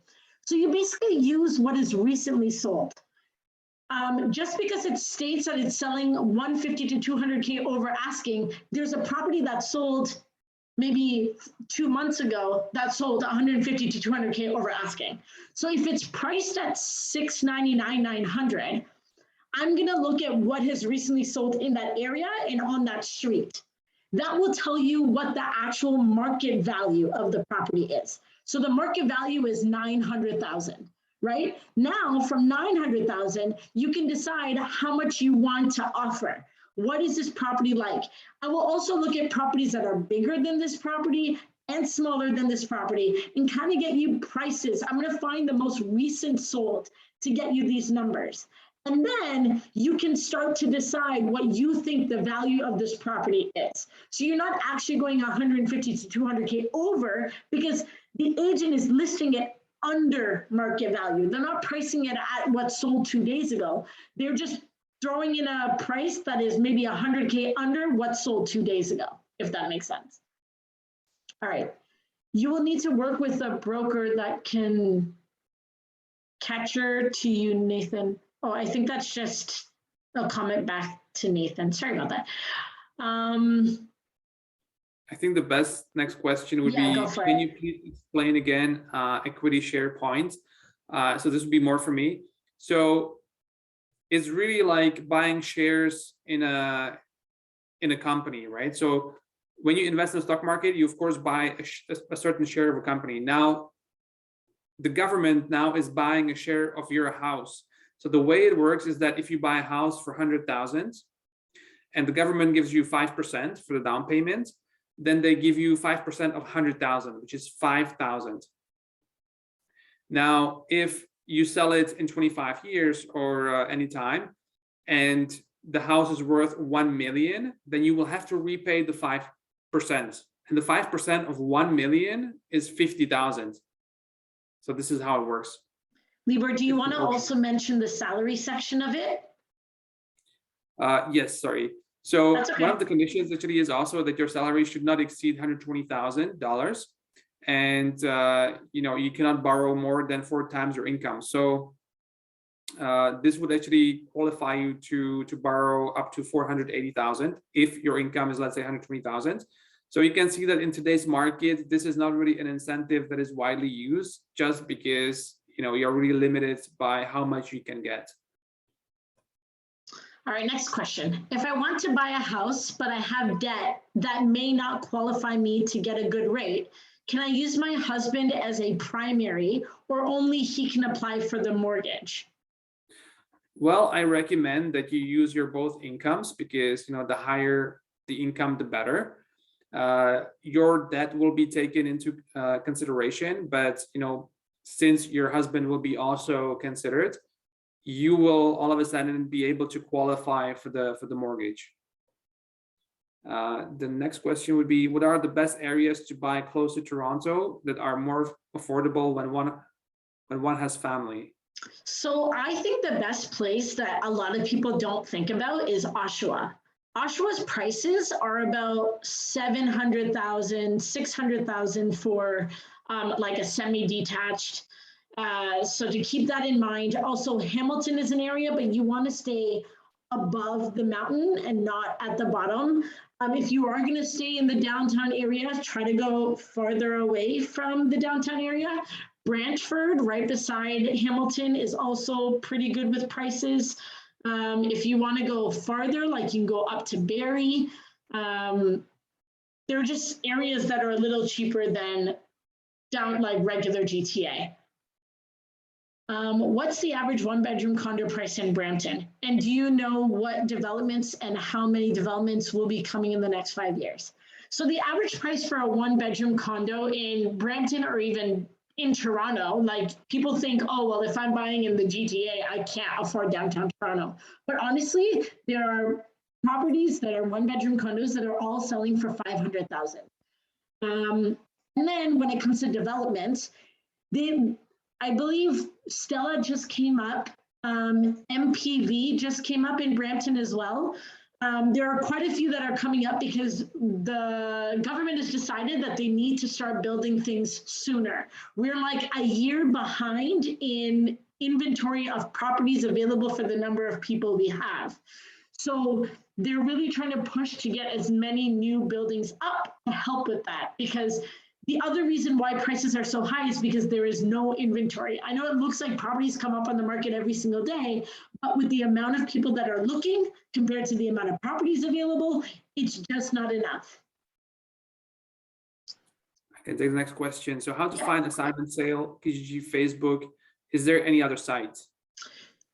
So you basically use what is recently sold. Just because it states that it's selling 150 to 200K over asking, there's a property that sold maybe 2 months ago that sold 150 to 200K over asking. So if it's priced at $699,000, $900,000, I'm gonna look at what has recently sold in that area and on that street. That will tell you what the actual market value of the property is. So the market value is 900,000, right? Now from 900,000, you can decide how much you want to offer. What is this property like? I will also look at properties that are bigger than this property and smaller than this property and kind of get you prices. I'm going to find the most recent sold to get you these numbers. And then you can start to decide what you think the value of this property is. So you're not actually going 150 to 200K over because the agent is listing it under market value. They're not pricing it at what sold 2 days ago. They're just throwing in a price that is maybe 100K under what sold 2 days ago, if that makes sense. All right. You will need to work with a broker that can capture to you, Nathan. Oh, I think that's just a comment back to Nathan. Sorry about that. I think the best next question would be, can you please explain again equity share points? So this would be more for me. So it's really like buying shares in a company, right? So when you invest in the stock market, you of course buy a certain share of a company. Now, the government now is buying a share of your house. So the way it works is that if you buy a house for 100,000 and the government gives you 5% for the down payment, then they give you 5% of 100,000, which is 5,000. Now, if you sell it in 25 years or any time, and the house is worth 1 million, then you will have to repay the 5%. And the 5% of 1 million is 50,000. So this is how it works. Libor, do you want to also mention the salary section of it? Yes, sorry. So okay. One of the conditions actually is also that your salary should not exceed $120,000, and you cannot borrow more than 4 times your income. So this would actually qualify you to borrow up to $480,000 if your income is, let's say, $120,000. So you can see that in today's market, this is not really an incentive that is widely used, just because you're really limited by how much you can get. All right, next question. If I want to buy a house, but I have debt that may not qualify me to get a good rate, Can I use my husband as a primary, or only he can apply for the mortgage? Well, I recommend that you use your both incomes, because the higher the income, the better. Your debt will be taken into consideration, but since your husband will be also considered, you will all of a sudden be able to qualify for the mortgage. The next question would be, what are the best areas to buy close to Toronto that are more affordable when one has family? So I think the best place that a lot of people don't think about is Oshawa. Oshawa's prices are about 700,000, 600,000 for like a semi-detached. So to keep that in mind. Also, Hamilton is an area, but you want to stay above the mountain and not at the bottom. If you are going to stay in the downtown area, try to go farther away from the downtown area. Brantford, right beside Hamilton, is also pretty good with prices. If you want to go farther, like you can go up to Barrie. They're just areas that are a little cheaper than down like regular GTA. What's the average one-bedroom condo price in Brampton? And do you know what developments and how many developments will be coming in the next 5 years? So the average price for a one-bedroom condo in Brampton, or even in Toronto, like people think, oh, well, if I'm buying in the GTA, I can't afford downtown Toronto. But honestly, there are properties that are one-bedroom condos that are all selling for 500,000. And then when it comes to development, I believe Stella just came up. MPV just came up in Brampton as well. There are quite a few that are coming up because the government has decided that they need to start building things sooner. We're like a year behind in inventory of properties available for the number of people we have. So they're really trying to push to get as many new buildings up to help with that, because the other reason why prices are so high is because there is no inventory. I know it looks like properties come up on the market every single day, but with the amount of people that are looking compared to the amount of properties available, it's just not enough. I can take the next question. So how to find assignment sale, Kijiji, Facebook? Is there any other site?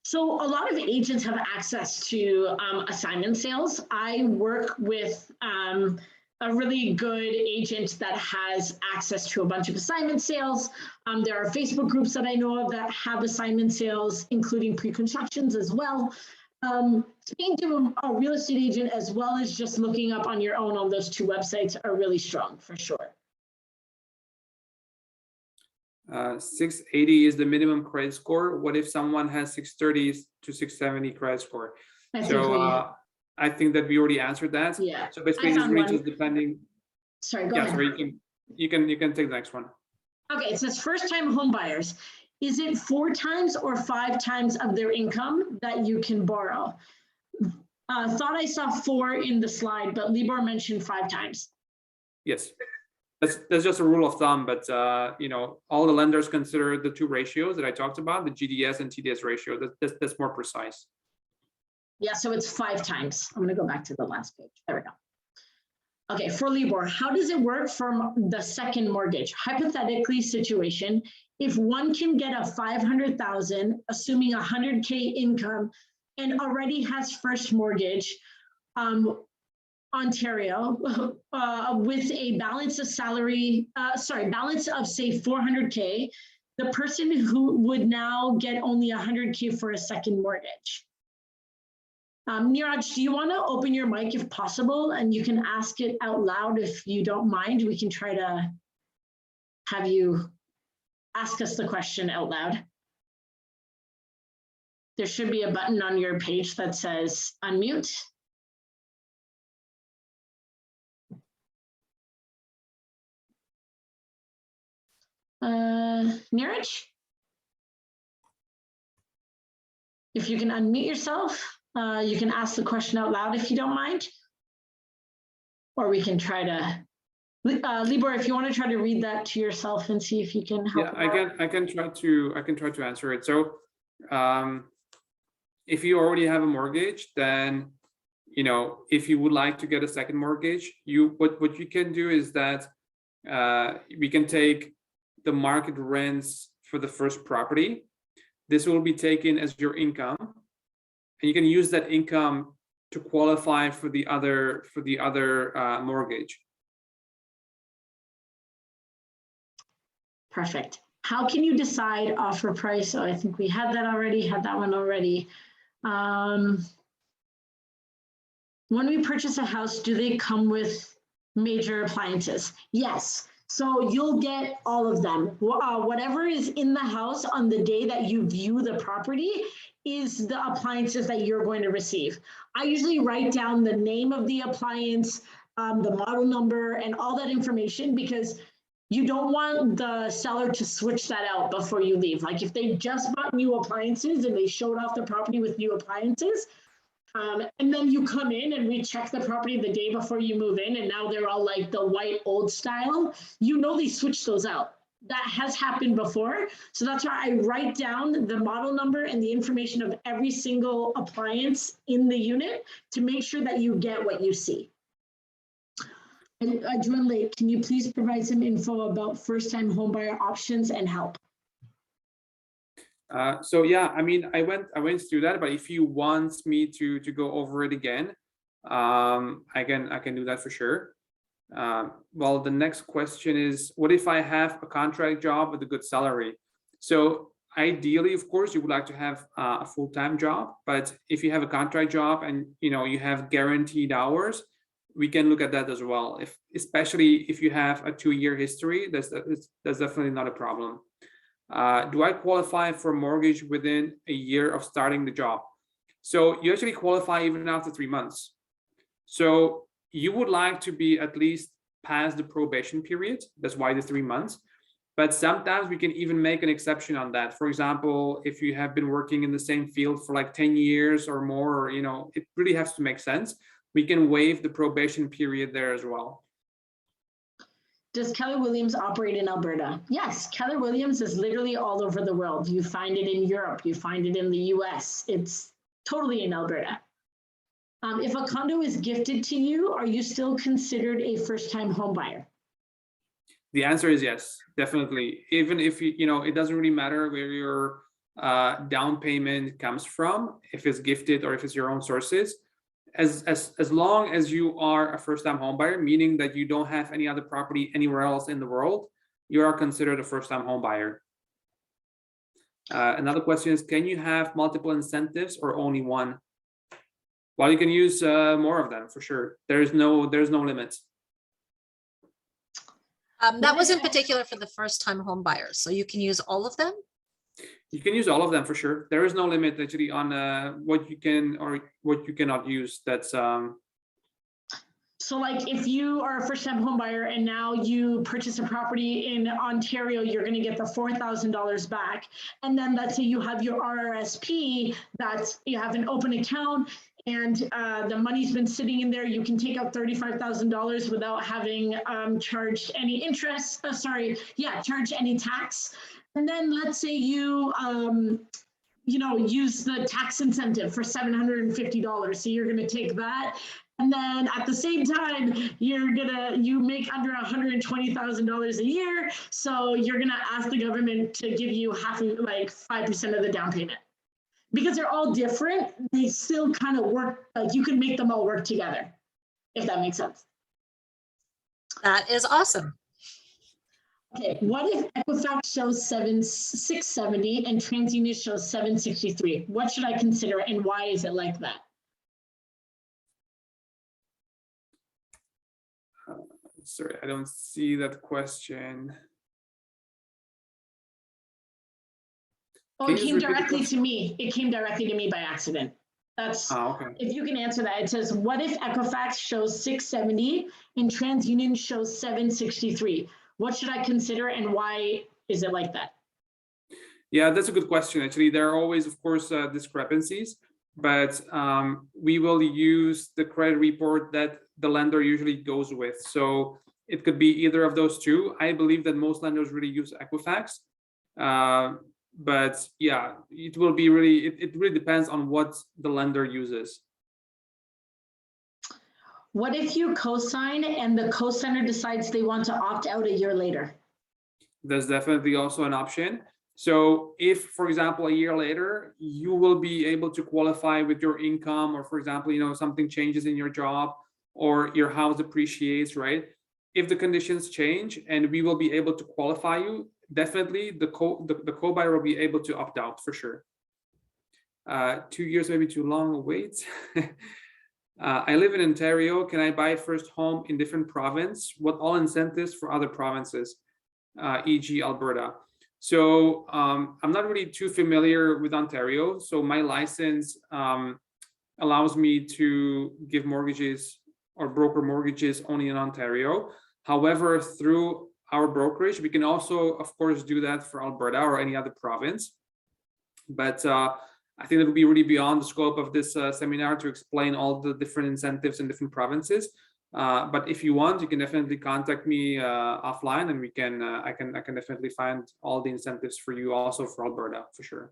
So a lot of agents have access to assignment sales. I work with a really good agent that has access to a bunch of assignment sales. There are Facebook groups that I know of that have assignment sales, including pre-constructions as well. Speaking to a real estate agent, as well as just looking up on your own on those two websites, are really strong for sure. 680 is the minimum credit score. What if someone has 630 to 670 credit score? I think that we already answered that. Yeah. So basically, it's really just depending. Sorry, go ahead. Sorry, you can take the next one. Okay, it says first-time home buyers. Is it 4 times or 5 times of their income that you can borrow? Thought I saw 4 in the slide, but Libor mentioned 5 times. Yes, that's just a rule of thumb, but all the lenders consider the 2 ratios that I talked about, the GDS and TDS ratio. That's more precise. Yeah, so it's 5 times. I'm going to go back to the last page. There we go. Okay, for Libor, how does it work from the second mortgage? Hypothetically situation, if one can get a 500,000, assuming 100K income, and already has first mortgage, Ontario, with a balance of balance of say 400K, the person who would now get only 100K for a second mortgage. Niraj, do you want to open your mic if possible, and you can ask it out loud if you don't mind? We can try to have you ask us the question out loud. There should be a button on your page that says unmute. Niraj? If you can unmute yourself, you can ask the question out loud if you don't mind. Or we can try to, Libor, if you want to try to read that to yourself and see if you can help. Yeah, I can try to answer it. So if you already have a mortgage, then if you would like to get a second mortgage, what you can do is that we can take the market rents for the first property. This will be taken as your income, and you can use that income to qualify for the other mortgage. Perfect. How can you decide offer price? So I think we had that already, had that one already. When we purchase a house, do they come with major appliances? Yes. So you'll get all of them. Whatever is in the house on the day that you view the property is the appliances that you're going to receive. I usually write down the name of the appliance, the model number, and all that information, because you don't want the seller to switch that out before you leave. Like if they just bought new appliances and they showed off the property with new appliances, and then you come in and we check the property the day before you move in, and now they're all like the white old style, you know they switched those out. That has happened before. So that's why I write down the model number and the information of every single appliance in the unit to make sure that you get what you see. And Joanne Lake, can you please provide some info about first-time homebuyer options and help? So yeah, I mean, I went through that, but if you want me to go over it again, I can do that for sure. Well, the next question is, what if I have a contract job with a good salary? So ideally, of course, you would like to have a full-time job, but if you have a contract job and you have guaranteed hours, we can look at that as well. Especially if you have a 2-year history, that's definitely not a problem. Do I qualify for a mortgage within a year of starting the job? So you actually qualify even after 3 months. So you would like to be at least past the probation period. That's why the 3 months. But sometimes we can even make an exception on that. For example, if you have been working in the same field for like 10 years or more, or, it really has to make sense. We can waive the probation period there as well. Does Keller Williams operate in Alberta? Yes, Keller Williams is literally all over the world. You find it in Europe, you find it in the US. It's totally in Alberta. If a condo is gifted to you, are you still considered a first-time home buyer? The answer is yes, definitely. Even if it doesn't really matter where your down payment comes from, if it's gifted or if it's your own sources. As long as you are a first-time home buyer, meaning that you don't have any other property anywhere else in the world, you are considered a first-time home buyer. Another question is, can you have multiple incentives or only one? Well, you can use more of them for sure. There's no limit. That was in particular for the first-time home buyers, so you can use all of them? You can use all of them for sure. There is no limit actually on what you can or what you cannot use. That's So like if you are a first-time home buyer and now you purchase a property in Ontario, you're going to get the $4,000 back. And then let's say you have your RRSP, that's you have an open account and the money's been sitting in there. You can take out $35,000 without having charged any interest. Charge any tax. And then let's say you, use the tax incentive for $750. So you're going to take that. And then at the same time, you make under $120,000 a year. So you're going to ask the government to give you 5% of the down payment. Because they're all different, they still kind of work, like you can make them all work together, if that makes sense. That is awesome. Okay, what if Equifax shows 670 and TransUnion shows 763? What should I consider and why is it like that? Sorry, I don't see that question. Oh, it came directly to me. It came directly to me by accident. That's, okay. If you can answer that, it says, what if Equifax shows 670 and TransUnion shows 763? What should I consider and why is it like that? Yeah, that's a good question. Actually, there are always, of course, discrepancies, but we will use the credit report that the lender usually goes with. So it could be either of those two. I believe that most lenders really use Equifax. But yeah, it will be it really depends on what the lender uses. What if you co-sign and the co-signer decides they want to opt out a year later? There's definitely also an option. So if, for example, a year later, you will be able to qualify with your income, or for example, something changes in your job or your house appreciates, right? If the conditions change and we will be able to qualify you, definitely the co-buyer will be able to opt out for sure. 2 years may be too long a wait. I live in Ontario. Can I buy first home in different province? What all incentives for other provinces, e.g. Alberta? So I'm not really too familiar with Ontario. So my license allows me to give mortgages or broker mortgages only in Ontario. However, through our brokerage, we can also, of course, do that for Alberta or any other province. But I think it would be really beyond the scope of this seminar to explain all the different incentives in different provinces. But if you want, you can definitely contact me offline, and we can I can definitely find all the incentives for you also for Alberta for sure.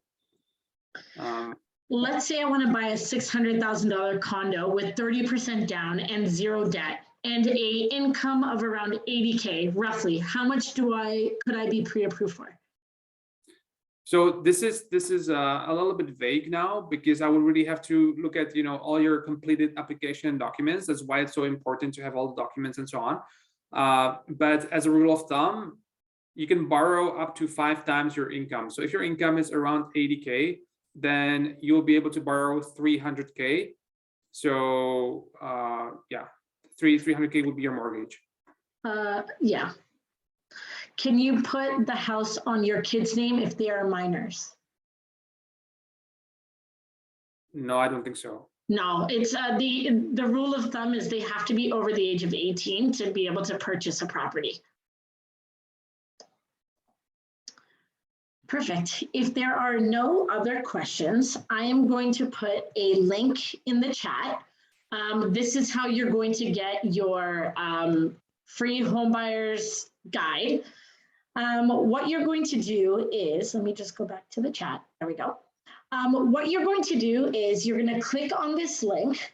Let's say I want to buy a $600,000 condo with 30% down and zero debt and a income of around 80K roughly. How much could I be pre-approved for? So this is a little bit vague now, because I would really have to look at all your completed application documents. That's why it's so important to have all the documents and so on. But as a rule of thumb, you can borrow up to 5 times your income. So if your income is around 80K, then you'll be able to borrow 300K. So yeah, 300K would be your mortgage. Yeah. Can you put the house on your kid's name if they are minors? No, I don't think so. No, it's the rule of thumb is they have to be over the age of 18 to be able to purchase a property. Perfect. If there are no other questions, I am going to put a link in the chat. This is how you're going to get your free homebuyers guide. What you're going to do is, let me just go back to the chat. There we go. What you're going to do is you're going to click on this link.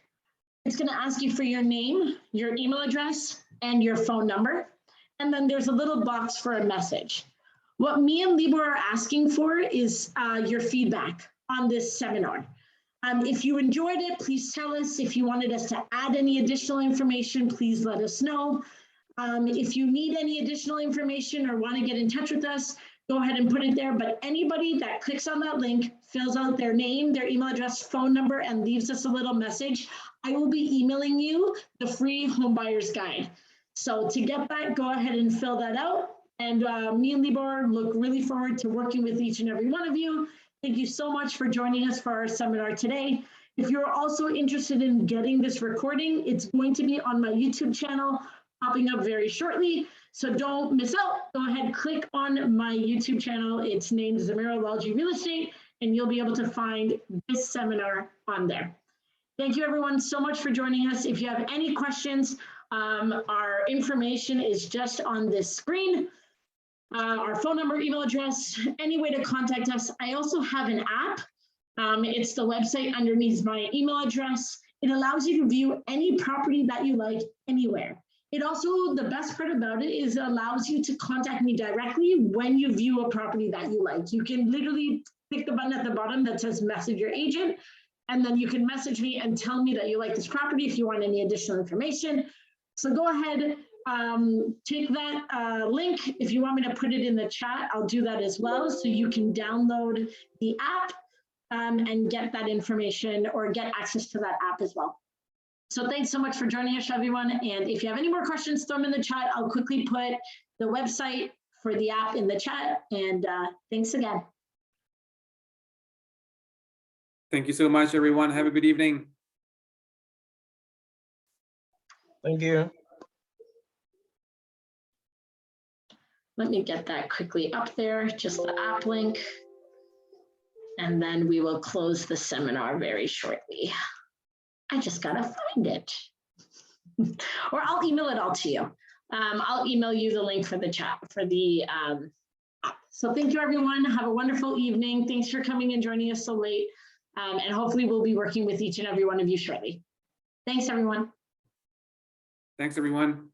It's going to ask you for your name, your email address, and your phone number. And then there's a little box for a message. What me and Libor are asking for is your feedback on this seminar. If you enjoyed it, please tell us. If you wanted us to add any additional information, please let us know. If you need any additional information or want to get in touch with us, go ahead and put it there. But anybody that clicks on that link, fills out their name, their email address, phone number, and leaves us a little message, I will be emailing you the free homebuyers guide. So to get that, go ahead and fill that out. And me and Libor look really forward to working with each and every one of you. Thank you so much for joining us for our seminar today. If you're also interested in getting this recording, it's going to be on my YouTube channel, popping up very shortly. So don't miss out. Go ahead, click on my YouTube channel. It's named Zamira Lalji Real Estate, and you'll be able to find this seminar on there. Thank you everyone so much for joining us. If you have any questions, our information is just on this screen. Our phone number, email address, any way to contact us. I also have an app. It's the website underneath my email address. It allows you to view any property that you like anywhere. It also, the best part about it is it allows you to contact me directly when you view a property that you like. You can literally click the button at the bottom that says message your agent, and then you can message me and tell me that you like this property if you want any additional information. So go ahead, take that link. If you want me to put it in the chat, I'll do that as well. So you can download the app and get that information or get access to that app as well. So thanks so much for joining us, everyone. And if you have any more questions, throw them in the chat. I'll quickly put the website for the app in the chat. And thanks again. Thank you so much, everyone. Have a good evening. Thank you. Let me get that quickly up there, just the app link. And then we will close the seminar very shortly. I just gotta find it. Or I'll email it all to you. I'll email you the link for the chat, for the app. So thank you, everyone. Have a wonderful evening. Thanks for coming and joining us so late. And hopefully we'll be working with each and every one of you shortly. Thanks, everyone. Thanks, everyone.